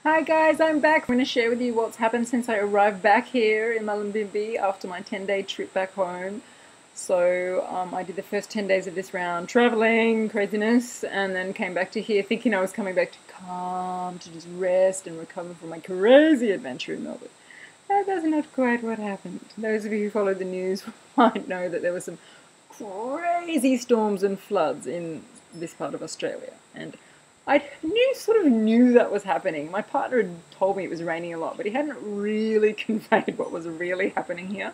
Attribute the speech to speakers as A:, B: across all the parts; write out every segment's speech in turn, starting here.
A: Hi guys, I'm back. I'm going to share with you what's happened since I arrived back here in Mullumbimby after my 10-day trip back home. I did the first 10 days of this round traveling, craziness, and then came back to here thinking I was coming back to calm, to just rest and recover from my crazy adventure in Melbourne. That's not quite what happened. Those of you who follow the news might know that there were some crazy storms and floods in this part of Australia, and sort of knew that was happening. My partner had told me it was raining a lot, but he hadn't really conveyed what was really happening here.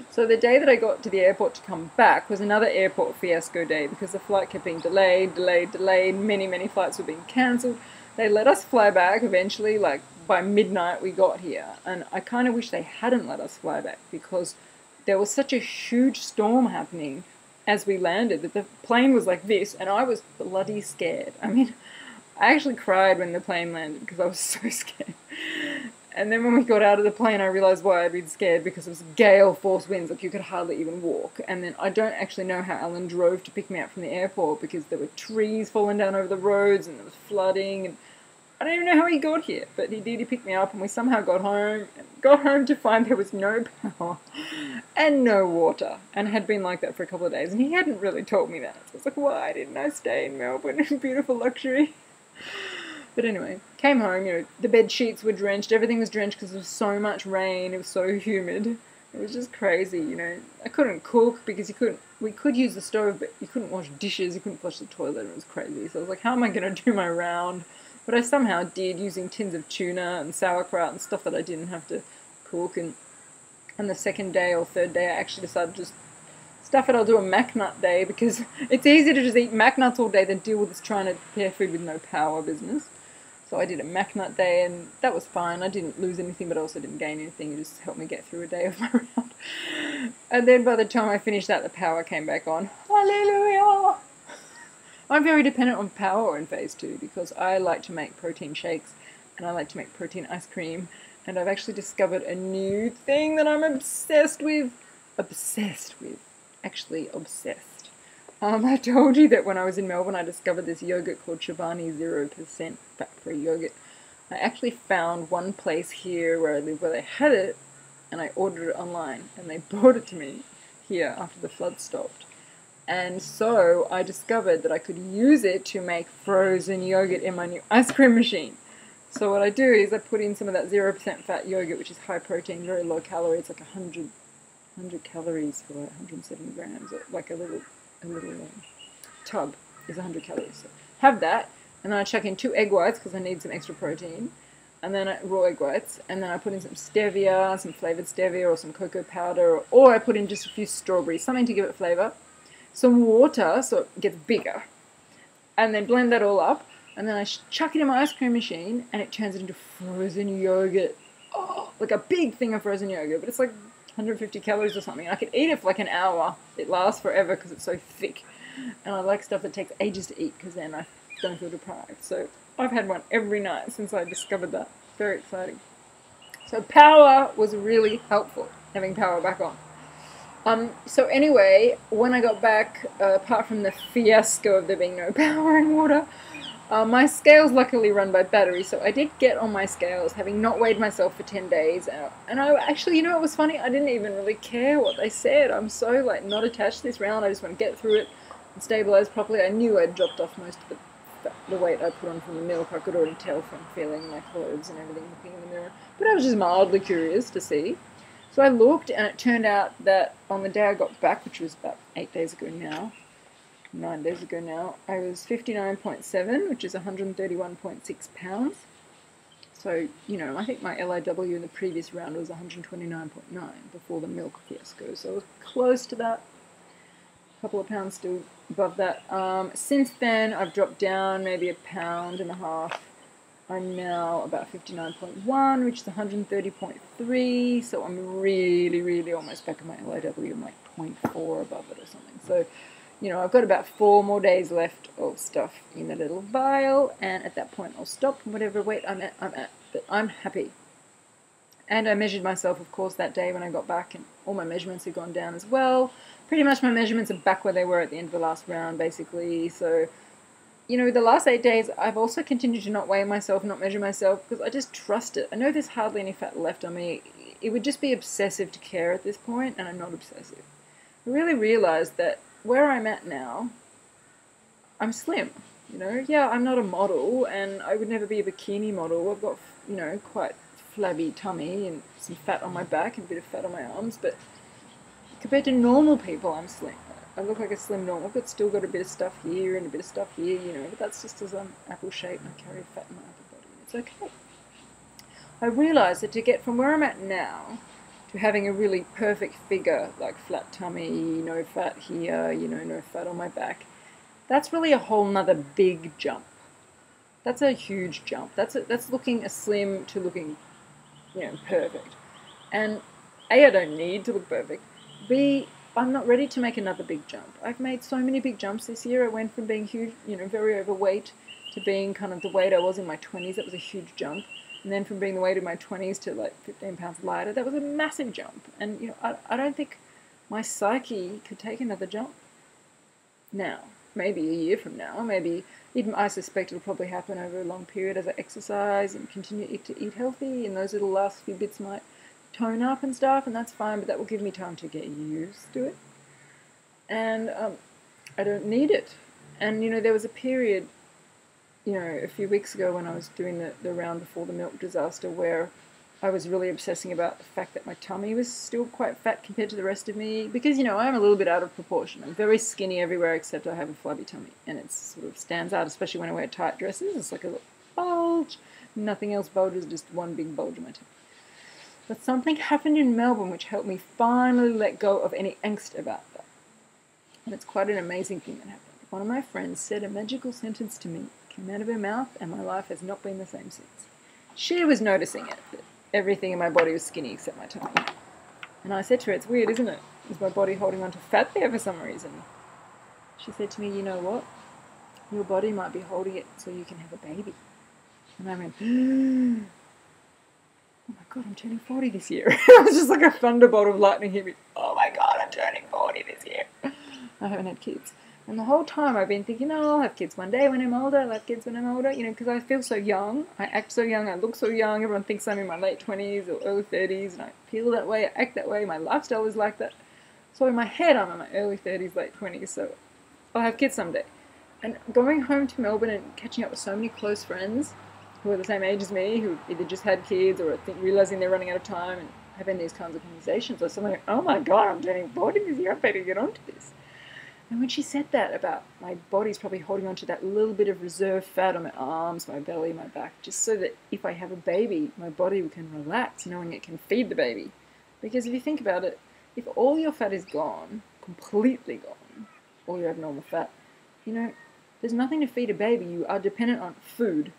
A: So the day that I got to the airport to come back was another airport fiasco day because the flight kept being delayed. Many flights were being cancelled. They let us fly back eventually, like by midnight we got here. And I kind of wish they hadn't let us fly back because there was such a huge storm happening as we landed that the plane was like this and I was bloody scared. I mean, I actually cried when the plane landed because I was so scared. And then when we got out of the plane, I realised why I'd been scared, because it was gale force winds, like you could hardly even walk. And then I don't actually know how Alan drove to pick me up from the airport because there were trees falling down over the roads and there was flooding. And I don't even know how he got here, but he did. He picked me up and we somehow got home. And got home to find there was no power and no water, and had been like that for a couple of days. And he hadn't really told me that. So I was like, why didn't I stay in Melbourne in beautiful luxury? But anyway, came home, the bed sheets were drenched, everything was drenched because there was so much rain, it was so humid. It was just crazy, I couldn't cook because we could use the stove, but you couldn't wash dishes, you couldn't flush the toilet, it was crazy. So I was like, how am I going to do my round? But I somehow did, using tins of tuna and sauerkraut and stuff that I didn't have to cook. And the second day or third day, I actually decided to just stuff it. I'll do a mac nut day because it's easier to just eat mac nuts all day than deal with this trying to prepare food with no power business. So I did a mac nut day and that was fine. I didn't lose anything, but I also didn't gain anything. It just helped me get through a day of my round. And then by the time I finished that, the power came back on. Hallelujah! I'm very dependent on power in phase 2 because I like to make protein shakes and I like to make protein ice cream. And I've actually discovered a new thing that I'm obsessed with. Actually obsessed. I told you that when I was in Melbourne I discovered this yogurt called Chobani 0% fat-free yogurt. I actually found one place here where I live where they had it, and I ordered it online and they brought it to me here after the flood stopped. And so I discovered that I could use it to make frozen yogurt in my new ice cream machine. So what I do is I put in some of that 0% fat yogurt, which is high protein, very low calorie. It's like 100 calories for like 170 grams, like a little tub is 100 calories. So have that, and then I chuck in 2 egg whites because I need some extra protein, and then raw egg whites, and then I put in some stevia, some flavoured stevia or some cocoa powder, or I put in just a few strawberries, something to give it flavour, some water so it gets bigger, and then blend that all up, and then I chuck it in my ice cream machine, and it turns it into frozen yogurt. Oh, like a big thing of frozen yogurt, but it's like 150 calories or something. I could eat it for like an hour. It lasts forever because it's so thick. And I like stuff that takes ages to eat because then I don't feel deprived. So I've had one every night since I discovered that. Very exciting. So power was really helpful, having power back on. So anyway, when I got back, apart from the fiasco of there being no power and water, my scales luckily run by battery, so I did get on my scales, having not weighed myself for 10 days, and I actually, it was funny, I didn't even really care what they said. I'm so, not attached to this round. I just want to get through it and stabilize properly. I knew I'd dropped off most of the weight I put on from the milk. I could already tell from feeling my clothes and everything, looking in the mirror, but I was just mildly curious to see. So I looked, and it turned out that on the day I got back, which was about 9 days ago now, I was 59.7, which is 131.6 pounds. So, I think my LIW in the previous round was 129.9 before the milk fiasco. So I was close to that. A couple of pounds still above that. Since then, I've dropped down maybe 1.5 pounds. I'm now about 59.1, which is 130.3. So I'm really almost back at my LIW. I'm like 0.4 above it or something. So, I've got about 4 more days left of stuff in the little vial, and at that point I'll stop. Whatever weight I'm at, but I'm happy. And I measured myself, of course, that day when I got back, and all my measurements have gone down as well. Pretty much my measurements are back where they were at the end of the last round, basically. So you know, the last 8 days, I've also continued to not weigh myself, not measure myself, because I just trust it. I know there's hardly any fat left on me. It would just be obsessive to care at this point, and I'm not obsessive. I really realized that where I'm at now, I'm slim. You know, yeah, I'm not a model, and I would never be a bikini model. I've got, you know, quite flabby tummy and some fat on my back and a bit of fat on my arms, but compared to normal people, I'm slim. I look like a slim normal, but still got a bit of stuff here and a bit of stuff here, you know, but that's just as I'm apple shaped and I carry fat in my upper body. It's okay. I realised that to get from where I'm at now to having a really perfect figure, like flat tummy, no fat here, you know, no fat on my back, that's really a whole nother big jump. That's a huge jump. That's looking a slim to looking, you know, perfect. And A, I don't need to look perfect. B, I'm not ready to make another big jump. I've made so many big jumps this year. I went from being huge, you know, very overweight to being kind of the weight I was in my 20s. That was a huge jump. And then from being the weight of my 20s to like 15 pounds lighter, that was a massive jump. And, you know, I don't think my psyche could take another jump now. Maybe a year from now. Maybe, I suspect it'll probably happen over a long period as I exercise and continue to eat healthy, and those little last few bits might tone up and stuff, and that's fine, but that will give me time to get used to it. And I don't need it. And, you know, there was a period, you know, a few weeks ago when I was doing the round before the milk disaster where I was really obsessing about the fact that my tummy was still quite fat compared to the rest of me, because, you know, I'm a little bit out of proportion. I'm very skinny everywhere except I have a flabby tummy, and it sort of stands out, especially when I wear tight dresses. It's like a little bulge. Nothing else bulges, just one big bulge in my tummy. But something happened in Melbourne which helped me finally let go of any angst about that. And it's quite an amazing thing that happened. One of my friends said a magical sentence to me, came out of her mouth, and my life has not been the same since. She was noticing it, that everything in my body was skinny except my tummy. And I said to her, it's weird, isn't it? Is my body holding on to fat there for some reason? She said to me, you know what? Your body might be holding it so you can have a baby. And I went, oh my God, I'm turning 40 this year. It was just like a thunderbolt of lightning hit me. Oh my God, I'm turning 40 this year. I haven't had kids. And the whole time I've been thinking, oh, I'll have kids one day when I'm older. I'll have kids when I'm older, you know, because I feel so young. I act so young. I look so young. Everyone thinks I'm in my late 20s or early 30s, and I feel that way. I act that way. My lifestyle is like that. So in my head, I'm in my early 30s, late 20s, so I'll have kids someday. And going home to Melbourne and catching up with so many close friends who are the same age as me, who either just had kids or realizing they're running out of time and having these kinds of conversations, or someone, oh my God, I'm turning 40 this year. I better get onto this. And when she said that about my body's probably holding on to that little bit of reserve fat on my arms, my belly, my back, just so that if I have a baby, my body can relax knowing it can feed the baby. Because if you think about it, if all your fat is gone, completely gone, all your abnormal fat, you know, there's nothing to feed a baby. You are dependent on food,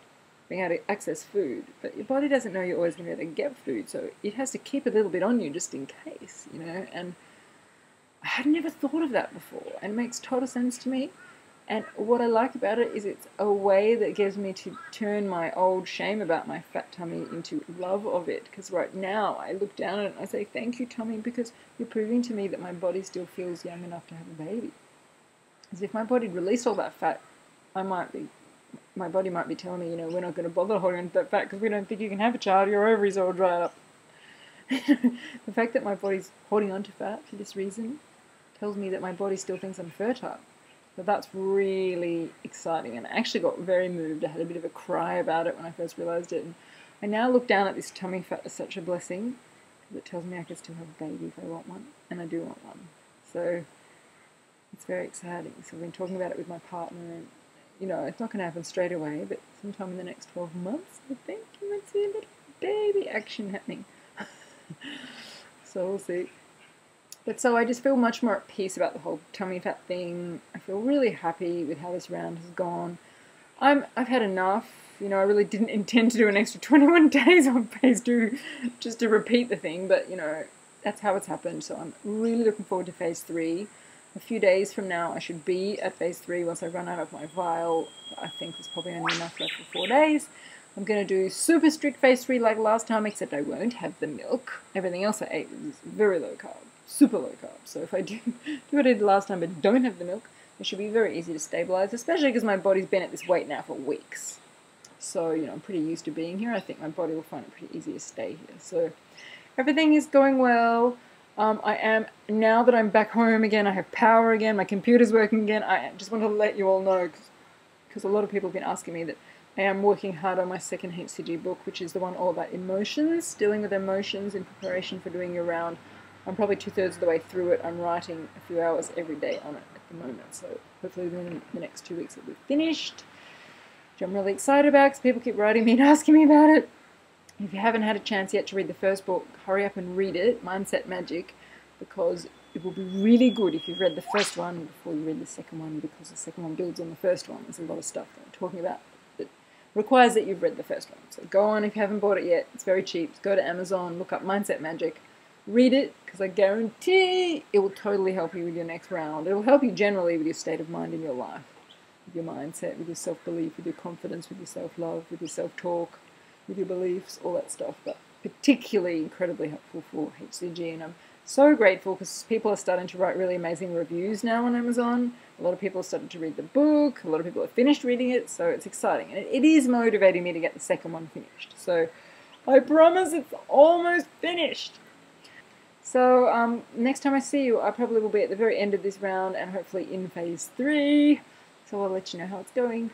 A: being able to access food. But your body doesn't know you're always going to be able to get food, so it has to keep a little bit on you just in case, you know. And I had never thought of that before, and it makes total sense to me. And what I like about it is it's a way that gives me to turn my old shame about my fat tummy into love of it. Because right now I look down at it and I say, thank you, tummy, because you're proving to me that my body still feels young enough to have a baby. As if my body released all that fat, my body might be telling me, you know, we're not going to bother holding on to that fat because we don't think you can have a child, your ovaries are all dried up. The fact that my body's holding on to fat for this reason tells me that my body still thinks I'm fertile. So that's really exciting, and I actually got very moved. I had a bit of a cry about it when I first realised it, and I now look down at this tummy fat as such a blessing, because it tells me I can still have a baby if I want one, and I do want one. So it's very exciting. So I've been talking about it with my partner, and you know, it's not going to happen straight away, but sometime in the next 12 months, I think you might see a little baby action happening. So we'll see. But so I just feel much more at peace about the whole tummy fat thing. I feel really happy with how this round has gone. I've had enough. You know, I really didn't intend to do an extra 21 days on phase 2 just to repeat the thing, but you know, that's how it's happened. So I'm really looking forward to phase 3. A few days from now I should be at phase 3 once I run out of my vial. I think there's probably only enough left for 4 days. I'm going to do super strict phase 3 like last time, except I won't have the milk. Everything else I ate was very low carb. Super low carb. So if I do what I did last time but don't have the milk, it should be very easy to stabilize, especially because my body's been at this weight now for weeks. So, you know, I'm pretty used to being here. I think my body will find it pretty easy to stay here. So everything is going well. Now that I'm back home again, I have power again, my computer's working again. I just want to let you all know, because a lot of people have been asking me, that I am working hard on my second HCG book, which is the one all about emotions, dealing with emotions in preparation for doing your round. I'm probably 2/3 of the way through it. I'm writing a few hours every day on it at the moment, so hopefully within the next 2 weeks it'll be finished, which I'm really excited about because people keep writing me and asking me about it. If you haven't had a chance yet to read the first book, hurry up and read it, Mindset Magic, because it will be really good if you've read the first one before you read the second one, because the second one builds on the first one. There's a lot of stuff that I'm talking about that requires that you've read the first one. So go on, if you haven't bought it yet, it's very cheap. Go to Amazon, look up Mindset Magic, read it, because I guarantee it will totally help you with your next round. It will help you generally with your state of mind in your life, with your mindset, with your self-belief, with your confidence, with your self-love, with your self-talk, with your beliefs, all that stuff, but particularly incredibly helpful for HCG. And I'm so grateful because people are starting to write really amazing reviews now on Amazon. A lot of people have started to read the book. A lot of people have finished reading it, so it's exciting. And it is motivating me to get the second one finished. So I promise it's almost finished. So next time I see you, I probably will be at the very end of this round and hopefully in phase 3. So I'll let you know how it's going.